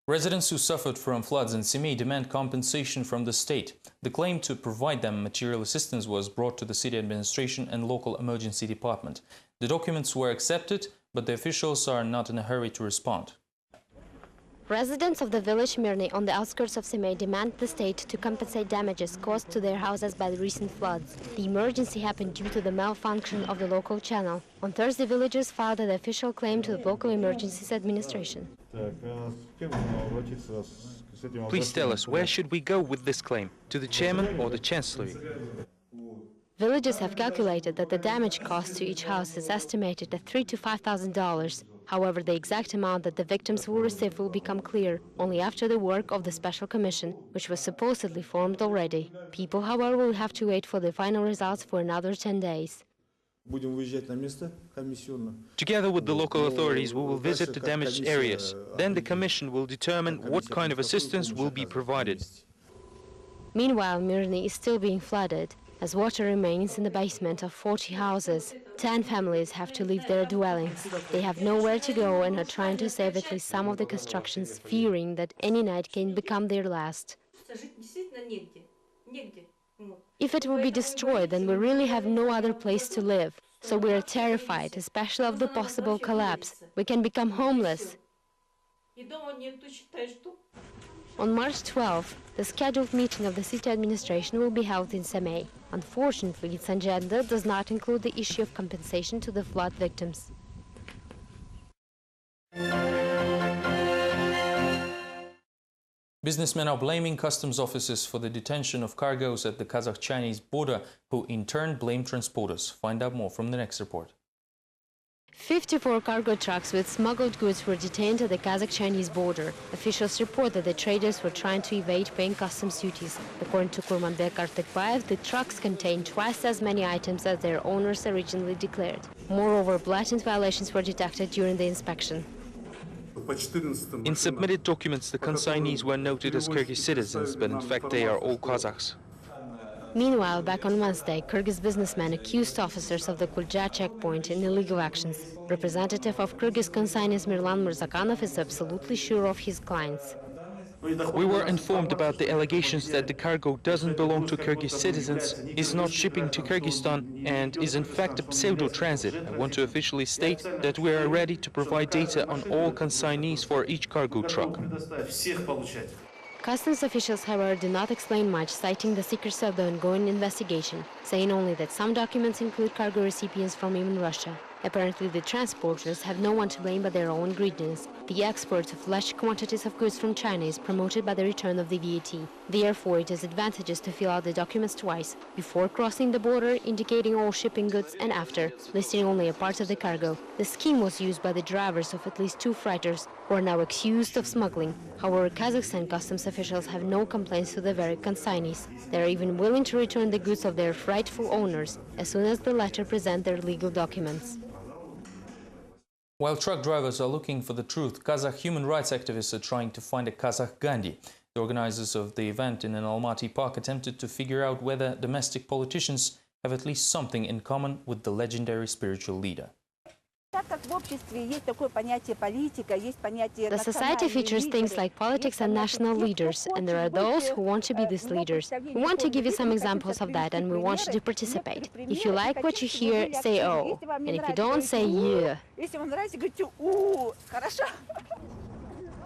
Residents who suffered from floods in Semey demand compensation from the state. The claim to provide them material assistance was brought to the city administration and local emergency department. The documents were accepted, but the officials are not in a hurry to respond. Residents of the village Mirny on the outskirts of Semey demand the state to compensate damages caused to their houses by the recent floods. The emergency happened due to the malfunction of the local channel. On Thursday, villagers filed an official claim to the local emergencies administration. Please tell us, where should we go with this claim? To the chairman or the chancellery? Villagers have calculated that the damage cost to each house is estimated at $3,000 to $5,000. However, the exact amount that the victims will receive will become clear only after the work of the special commission, which was supposedly formed already. People, however, will have to wait for the final results for another 10 days. Together with the local authorities, we will visit the damaged areas. Then the commission will determine what kind of assistance will be provided. Meanwhile, Mirny is still being flooded, as water remains in the basement of 40 houses. 10 families have to leave their dwellings. They have nowhere to go and are trying to save at least some of the constructions, fearing that any night can become their last. If it will be destroyed, then we really have no other place to live. So we are terrified, especially of the possible collapse. We can become homeless. On March 12th, the scheduled meeting of the city administration will be held in Semey. Unfortunately, its agenda does not include the issue of compensation to the flood victims. Businessmen are blaming customs officers for the detention of cargoes at the Kazakh-Chinese border, who in turn blame transporters. Find out more from the next report. 54 cargo trucks with smuggled goods were detained at the Kazakh-Chinese border. Officials report that the traders were trying to evade paying customs duties. According to Kurmanbek Artekbayev, the trucks contained twice as many items as their owners originally declared. Moreover, blatant violations were detected during the inspection. In submitted documents, the consignees were noted as Kyrgyz citizens, but in fact they are all Kazakhs. Meanwhile, back on Wednesday, Kyrgyz businessmen accused officers of the Kulja checkpoint in illegal actions. Representative of Kyrgyz consignees Mirlan Murzakanov is absolutely sure of his clients. We were informed about the allegations that the cargo doesn't belong to Kyrgyz citizens, is not shipping to Kyrgyzstan, and is in fact a pseudo-transit. I want to officially state that we are ready to provide data on all consignees for each cargo truck. Customs officials, however, do not explain much, citing the secrecy of the ongoing investigation, saying only that some documents include cargo recipients from even Russia. Apparently, the transporters have no one to blame but their own greediness. The export of large quantities of goods from China is promoted by the return of the VAT. Therefore, it is advantageous to fill out the documents twice, before crossing the border, indicating all shipping goods, and after, listing only a part of the cargo. The scheme was used by the drivers of at least 2 freighters, who are now accused of smuggling. However, Kazakhstan customs officials have no complaints to the very consignees. They are even willing to return the goods of their rightful owners, as soon as the latter present their legal documents. While truck drivers are looking for the truth, Kazakh human rights activists are trying to find a Kazakh Gandhi. The organizers of the event in an Almaty park attempted to figure out whether domestic politicians have at least something in common with the legendary spiritual leader. The society features things like politics and national leaders, and there are those who want to be these leaders. We want to give you some examples of that, and we want you to participate. If you like what you hear, say "oh," and if you don't, say "yeah."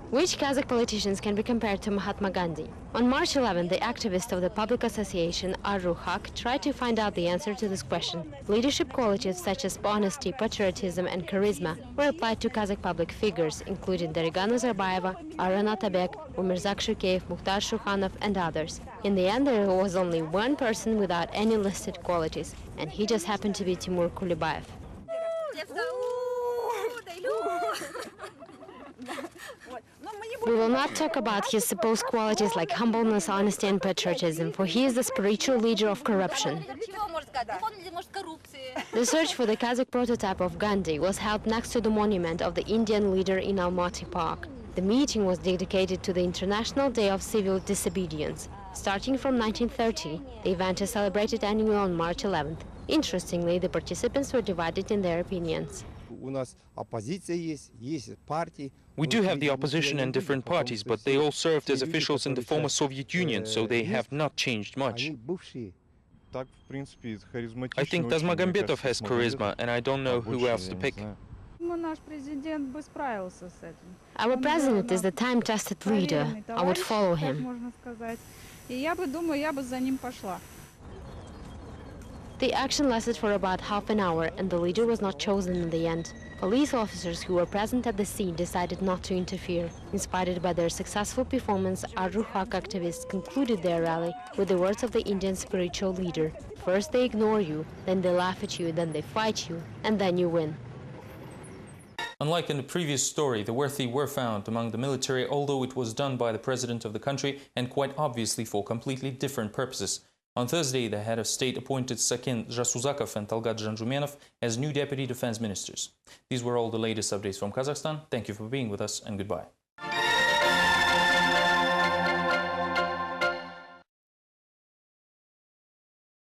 Which Kazakh politicians can be compared to Mahatma Gandhi? On March 11, the activists of the public association Ar-Ruhak tried to find out the answer to this question. Leadership qualities such as honesty, patriotism and charisma were applied to Kazakh public figures, including Darigan Nazarbayeva, Aran Atabek, Umirzak Shukeyev, Mukhtar Shukhanov and others. In the end, there was only one person without any listed qualities, and he just happened to be Timur Kulibayev. We will not talk about his supposed qualities like humbleness, honesty and patriotism, for he is the spiritual leader of corruption. The search for the Kazakh prototype of Gandhi was held next to the monument of the Indian leader in Almaty Park. The meeting was dedicated to the International Day of Civil Disobedience. Starting from 1930, the event is celebrated annually on March 11th. Interestingly, the participants were divided in their opinions. We do have the opposition and different parties, but they all served as officials in the former Soviet Union, so they have not changed much. I think Tazmagambetov has charisma, and I don't know who else to pick. Our president is the time-tested leader. I would follow him. The action lasted for about half an hour, and the leader was not chosen in the end. Police officers who were present at the scene decided not to interfere. Inspired by their successful performance, Ar-Ruhaq activists concluded their rally with the words of the Indian spiritual leader: "First they ignore you, then they laugh at you, then they fight you, and then you win." Unlike in the previous story, the worthy were found among the military, although it was done by the president of the country and quite obviously for completely different purposes. On Thursday, the head of state appointed Saken Jasuzakov and Talgat Janjumenov as new deputy defense ministers. These were all the latest updates from Kazakhstan. Thank you for being with us, and goodbye.